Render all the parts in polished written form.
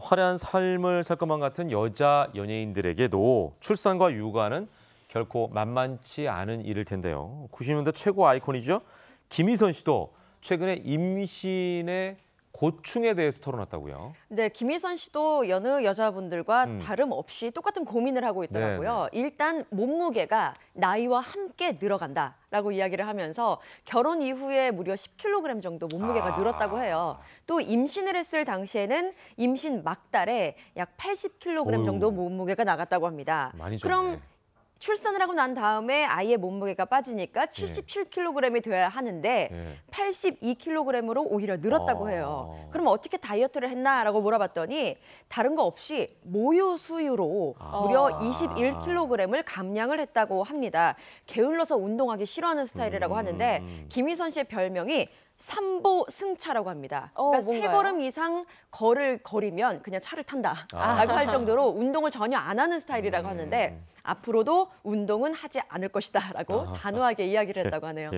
화려한 삶을 살 것만 같은 여자 연예인들에게도 출산과 육아는 결코 만만치 않은 일일 텐데요. 90년대 최고 아이콘이죠. 김희선 씨도 최근에 임신의 고충에 대해서 털어놨다고요. 네, 김희선 씨도 여느 여자분들과 다름없이 똑같은 고민을 하고 있더라고요. 네네. 일단 몸무게가 나이와 함께 늘어간다라고 이야기를 하면서 결혼 이후에 무려 10kg 정도 몸무게가 늘었다고 해요. 또 임신을 했을 당시에는 임신 막달에 약 80kg 정도 몸무게가 나갔다고 합니다. 많이 줬네. 그럼 출산을 하고 난 다음에 아이의 몸무게가 빠지니까 77kg이 돼야 하는데 82kg으로 오히려 늘었다고 해요. 그럼 어떻게 다이어트를 했나라고 물어봤더니 다른 거 없이 모유 수유로 무려 21kg을 감량을 했다고 합니다. 게을러서 운동하기 싫어하는 스타일이라고 하는데 김희선 씨의 별명이 삼보승차라고 합니다. 그러니까 뭔가요? 3걸음 이상 거리면 그냥 차를 탄다라고 할 정도로 운동을 전혀 안 하는 스타일이라고 하는데 앞으로도 운동은 하지 않을 것이다라고 단호하게 이야기를 했다고 하네요.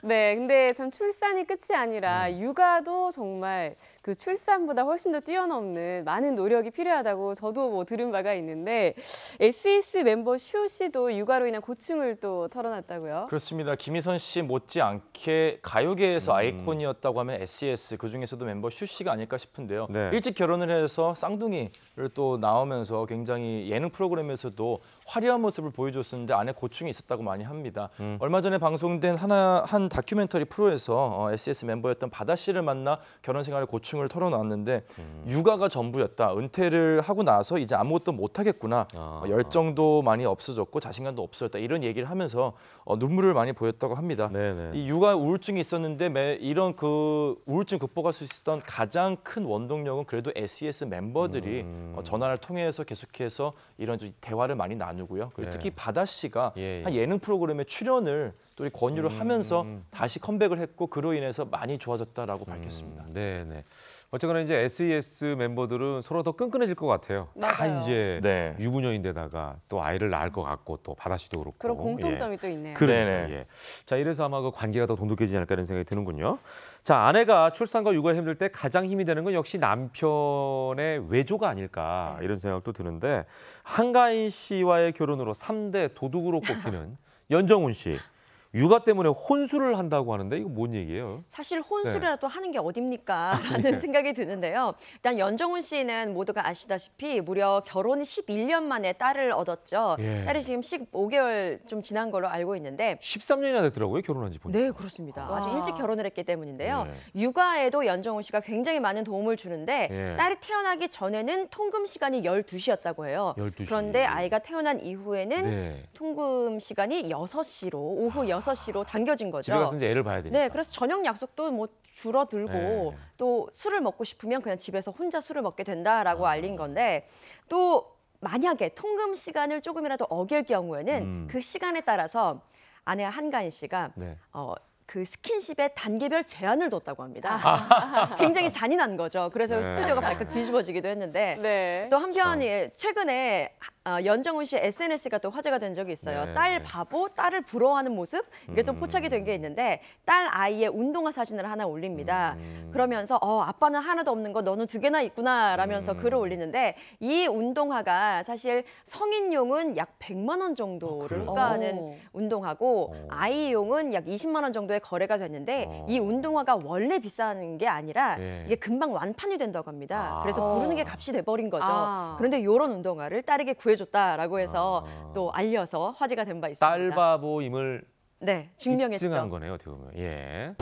네, 근데 참 출산이 끝이 아니라 육아도 정말 그 출산보다 훨씬 더 뛰어넘는 많은 노력이 필요하다고 저도 뭐 들은 바가 있는데 SES 멤버 슈 씨도 육아로 인한 고충을 또 털어놨다고요? 그렇습니다. 김희선 씨 못지않게 가요계에서 아이콘이었다고 하면 SES, 그중에서도 멤버 슈 씨가 아닐까 싶은데요. 네. 일찍 결혼을 해서 쌍둥이를 또 나오면서 굉장히 예능 프로그램에서도 화려한 모습을 보여줬었는데 안에 고충이 있었다고 많이 합니다. 얼마 전에 방송된 한 다큐멘터리 프로에서 SES 멤버였던 바다 씨를 만나 결혼 생활의 고충을 털어놨는데 육아가 전부였다. 은퇴를 하고 나서 이제 아무것도 못하겠구나. 열정도 많이 없어졌고 자신감도 없어졌다. 이런 얘기를 하면서 눈물을 많이 보였다고 합니다. 네네. 이 육아 우울증이 있었는데 이런 그 우울증 극복할 수 있었던 가장 큰 원동력은 그래도 SES 멤버들이 전화를 통해서 계속해서 이런 대화를 많이 나누고요. 그리고 특히 바다 씨가 한 예능 프로그램에 출연을 또 권유를 하면서 다시 컴백을 했고 그로 인해서 많이 좋아졌다라고 밝혔습니다. 네네. 어쨌거나 이제 SES 멤버들은 서로 더 끈끈해질 것 같아요. 다 맞아요. 이제 네. 유부녀인데다가 또 아이를 낳을 것 같고 또 바다 씨도 그렇고. 그런 공통점이 또 있네요. 그러네요. 네네. 예. 자, 이래서 아마 그 관계가 더 돈독해지지 않을까 이런 생각이 드는군요. 자, 아내가 출산과 육아에 힘들 때 가장 힘이 되는 건 역시 남편의 외조가 아닐까 이런 생각도 드는데 한가인 씨와의 결혼으로 3대 도둑으로 꼽히는 연정훈 씨. 육아 때문에 혼수를 한다고 하는데 이거 뭔 얘기예요? 사실 혼수라도 하는 게 어딥니까? 라는 생각이 드는데요. 일단 연정훈 씨는 모두가 아시다시피 무려 결혼 11년 만에 딸을 얻었죠. 딸이 지금 15개월 좀 지난 걸로 알고 있는데 13년이나 됐더라고요, 결혼한 지 보니까. 네, 그렇습니다. 아주 일찍 결혼을 했기 때문인데요. 네. 육아에도 연정훈 씨가 굉장히 많은 도움을 주는데 딸이 태어나기 전에는 통금 시간이 12시였다고 해요. 12시. 그런데 아이가 태어난 이후에는 통금 시간이 6시로 오후 6시로 당겨진 거죠. 집에 가서 이제 애를 봐야 되니까. 네, 그래서 저녁 약속도 뭐 줄어들고 또 술을 먹고 싶으면 그냥 집에서 혼자 술을 먹게 된다라고 알린 건데 또 만약에 통금 시간을 조금이라도 어길 경우에는 그 시간에 따라서 아내 한가인 씨가 그 스킨십에 단계별 제한을 뒀다고 합니다. 굉장히 잔인한 거죠. 그래서 스튜디오가 발칵 뒤집어지기도 했는데 또 한편 최근에 연정훈 씨의 SNS가 또 화제가 된 적이 있어요. 딸 바보, 딸을 부러워하는 모습 이게 좀 포착이 된 게 있는데 딸 아이의 운동화 사진을 하나 올립니다. 그러면서 아빠는 하나도 없는 거 너는 2개나 있구나 라면서 글을 올리는데 이 운동화가 사실 성인용은 약 100만 원 정도를 호가하는 운동화고 아이용은 약 20만 원 정도의 거래가 됐는데 이 운동화가 원래 비싼 게 아니라 이게 금방 완판이 된다고 합니다. 그래서 부르는 게 값이 돼버린 거죠. 그런데 이런 운동화를 딸에게 구해줬다라고 해서 또 알려서 화제가 된 바 있습니다. 딸바보임을 증명했죠. 입증한 거네요, 어떻게 보면. 예.